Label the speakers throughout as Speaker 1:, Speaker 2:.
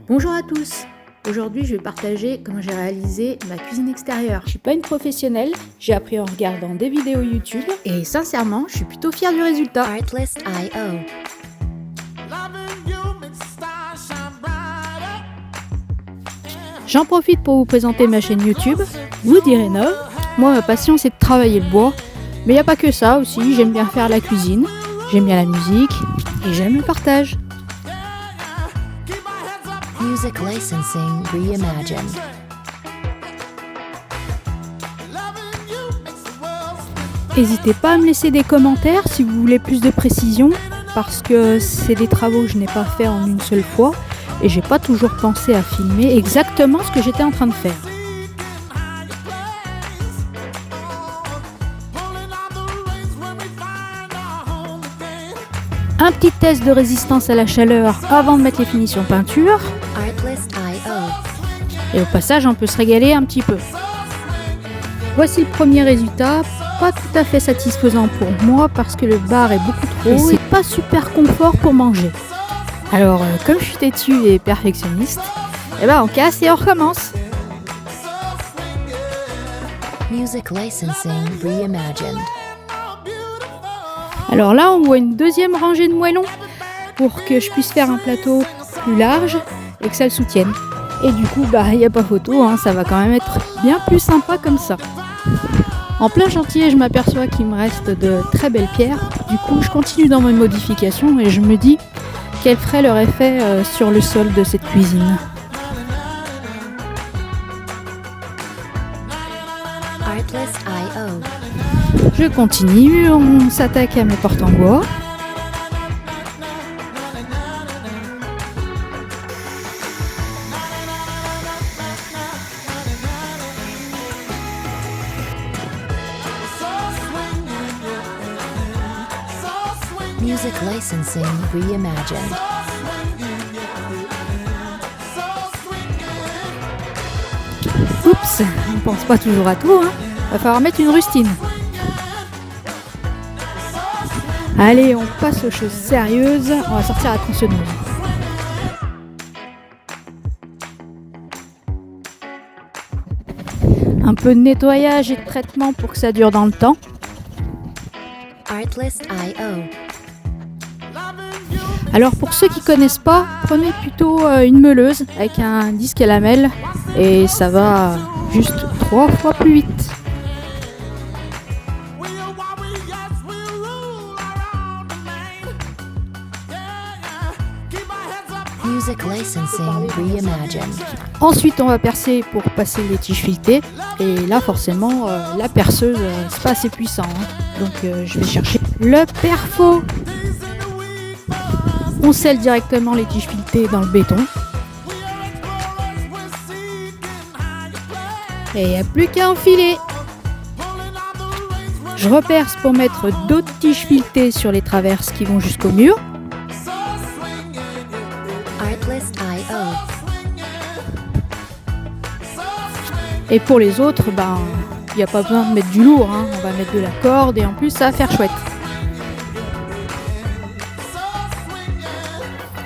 Speaker 1: Bonjour à tous. Aujourd'hui, je vais partager comment j'ai réalisé ma cuisine extérieure. Je suis pas une professionnelle, j'ai appris en regardant des vidéos YouTube et sincèrement, je suis plutôt fière du résultat.
Speaker 2: Artlist.io.
Speaker 1: J'en profite pour vous présenter ma chaîne YouTube. Vous direz non. Moi, ma passion, c'est de travailler le bois. Mais il n'y a pas que ça aussi, j'aime bien faire la cuisine, j'aime bien la musique et j'aime le partage.
Speaker 2: Music licensing reimagined.
Speaker 1: N'hésitez pas à me laisser des commentaires si vous voulez plus de précision, parce que c'est des travaux que je n'ai pas fait en une seule fois et j'ai pas toujours pensé à filmer exactement ce que j'étais en train de faire. Un petit test de résistance à la chaleur avant de mettre les finitions peinture.
Speaker 2: Artlist.io.
Speaker 1: Et au passage, on peut se régaler un petit peu. Voici le premier résultat, pas tout à fait satisfaisant pour moi parce que le bar est beaucoup trop haut et c'est pas super confort pour manger. Alors, comme je suis têtue et perfectionniste, on casse et on recommence.
Speaker 2: Music licensing reimagined.
Speaker 1: Alors là, on voit une deuxième rangée de moellons pour que je puisse faire un plateau plus large et que ça le soutienne. Et du coup, il n'y a pas photo, ça va quand même être bien plus sympa comme ça. En plein chantier, je m'aperçois qu'il me reste de très belles pierres. Du coup, je continue dans mes modifications et je me dis quel ferait leur effet sur le sol de cette cuisine.
Speaker 2: Artlist.io.
Speaker 1: Je continue, on s'attaque à mes portes en bois.
Speaker 2: Music licensing reimagined.
Speaker 1: Oups, on pense pas toujours à tout, Va falloir mettre une rustine. Allez, on passe aux choses sérieuses. On va sortir la tronçonneuse. Un peu de nettoyage et de traitement pour que ça dure dans le temps.
Speaker 2: Artlist.io.
Speaker 1: Alors pour ceux qui connaissent pas, prenez plutôt une meuleuse avec un disque à lamelles et ça va juste 3 fois plus vite.
Speaker 2: Music licensing reimagined.
Speaker 1: Ensuite on va percer pour passer les tiges filetées et là forcément la perceuse c'est pas assez puissant donc je vais chercher le perfo. On scelle directement les tiges filetées dans le béton. Et il n'y a plus qu'à enfiler. Je reperce pour mettre d'autres tiges filetées sur les traverses qui vont jusqu'au mur.
Speaker 2: Artlist.io.
Speaker 1: Et pour les autres, il n'y a pas besoin de mettre du lourd. On va mettre de la corde et en plus ça va faire chouette.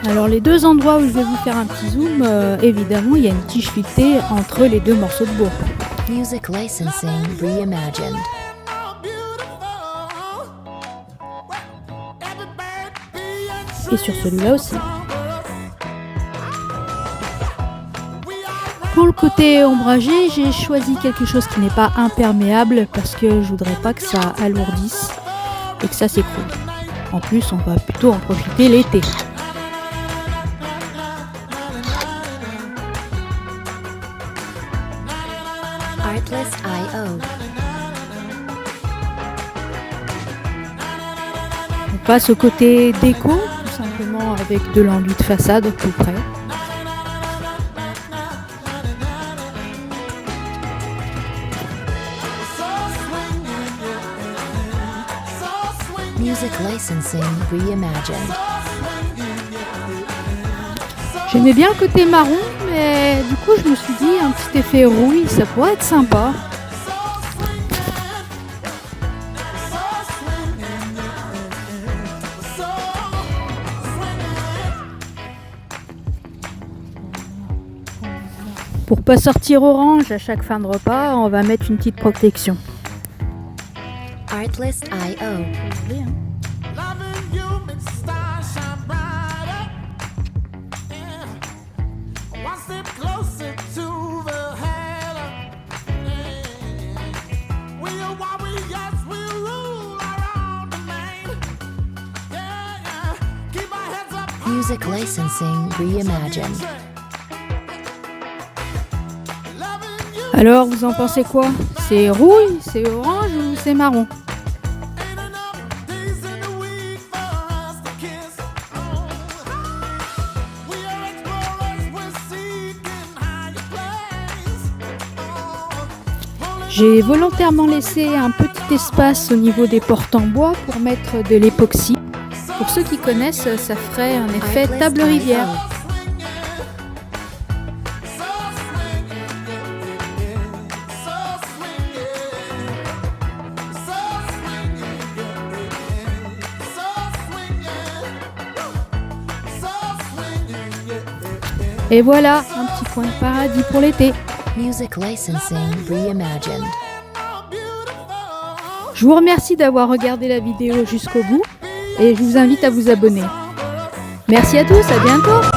Speaker 1: Alors les deux endroits où je vais vous faire un petit zoom, évidemment il y a une tige filetée entre les deux morceaux de bois.
Speaker 2: Music licensing reimagined.
Speaker 1: Et sur celui-là aussi. Pour le côté ombragé, j'ai choisi quelque chose qui n'est pas imperméable parce que je voudrais pas que ça alourdisse et que ça s'écroule. En plus, on va plutôt en profiter l'été.
Speaker 2: Artlist.io.
Speaker 1: On passe au côté déco, tout simplement avec de l'enduit de façade tout près.
Speaker 2: Music licensing reimagined.
Speaker 1: J'aimais bien le côté marron, mais du coup je me suis dit un petit effet rouille, ça pourrait être sympa. Pour pas sortir orange à chaque fin de repas, on va mettre une petite protection.
Speaker 2: Artlist.io.
Speaker 3: Loving you makes the stars shine brighter. Yeah. One step closer to the halo. Yeah. We are warriors, we rule our own domain. Yeah, yeah. Keep our heads up.
Speaker 2: Music licensing reimagined.
Speaker 3: Loving you
Speaker 1: Alors, vous en pensez quoi? C'est rouille, c'est orange ou c'est marron?
Speaker 3: ain't enough days in the week for us to kiss. Oh, we are explorers, we're seeking higher places. Oh,
Speaker 1: J'ai volontairement laissé un petit espace au niveau des portes en bois pour mettre de l'époxy. Pour ceux qui connaissent, ça ferait un effet table rivière. Et voilà, un petit coin de paradis pour l'été.
Speaker 2: Music licensing reimagined.
Speaker 1: Je vous remercie d'avoir regardé la vidéo jusqu'au bout et je vous invite à vous abonner. Merci à tous, à bientôt!